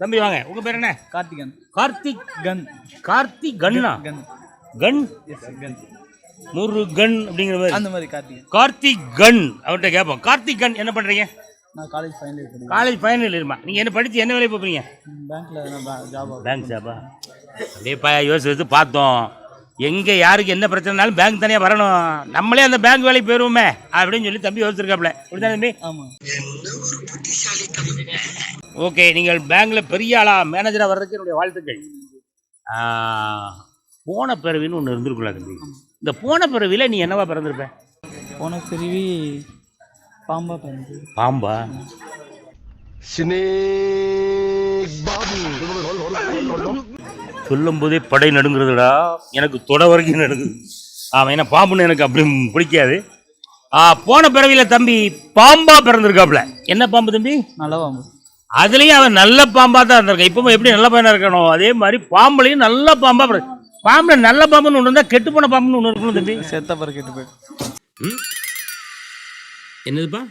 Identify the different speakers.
Speaker 1: தம்பி வாங்க, உங்க பேர் என்ன?
Speaker 2: கார்த்திகன்.
Speaker 1: கார்த்திக்
Speaker 2: கன்.
Speaker 1: கார்த்திக் கண்ணா?
Speaker 2: கன்.
Speaker 1: கன்
Speaker 2: கன்.
Speaker 1: முருகன் அப்படிங்கிற மாதிரி
Speaker 2: அந்த மாதிரி கார்த்திகன்.
Speaker 1: கார்த்திக் கன். அவர்கிட்ட கேட்போம். கார்த்திக் கன் என்ன பண்றீங்க?
Speaker 2: நான் காலேஜ் ஃபைனல் இயர் படிக்கிறேன்.
Speaker 1: காலேஜ் ஃபைனல் இருமா. நீங்க என்ன படிச்சு என்ன வேலைக்கு போறீங்க?
Speaker 2: பேங்க்ல ஜாப்.
Speaker 1: பேங்க் ஜாபா? அப்படியே யோசிச்சு பார்த்தோம். எங்கே யாருக்கு என்ன பிரச்சனைனாலும் பேங்க் தனியாக வரணும், நம்மளே அந்த பேங்க் வேலைக்கு போயிடுவோமே அப்படின்னு சொல்லி தம்பி யோசிச்சிருக்காப்ல. அப்படிதான் தம்பி?
Speaker 2: ஆமாம்.
Speaker 1: ஓகே, நீங்கள் பேங்க்கில் பெரிய ஆளா மேனேஜராக வர்றதுக்கு என்னுடைய வாழ்த்துக்கள். போன பிறவின்னு ஒன்று இருந்திருக்குல்ல தம்பி, இந்த போன பிறவியில் நீ என்னவா பிறந்திருப்ப?
Speaker 2: போன பிறவி பாம்பா பிறந்து.
Speaker 1: பாம்பா? சொல்லும் போதே படை நடுங்குறதுடா, எனக்கு தொட வரைக்கும் நடுங்குது. ஆமாம், ஏன்னா பாம்புன்னு எனக்கு அப்படி பிடிக்காது. போன பிறவியில் தம்பி பாம்பா பிறந்திருக்காப்புல. என்ன பாம்பு தம்பி?
Speaker 2: நல்ல பாம்பு.
Speaker 1: அதுலேயும் அவன் நல்ல பாம்பாக தான் இருந்திருக்கான். இப்போ எப்படி நல்ல பையனாக இருக்கணும், அதே மாதிரி பாம்புலையும் நல்ல பாம்பா. பாம்புல நல்ல பாம்புன்னு ஒன்று இருந்தால் கெட்டு போன பாம்புன்னு ஒன்று இருக்கணும் தம்பி.
Speaker 2: செத்த பிறகு கெட்டு போயிடும்.
Speaker 1: என்னதுப்பா?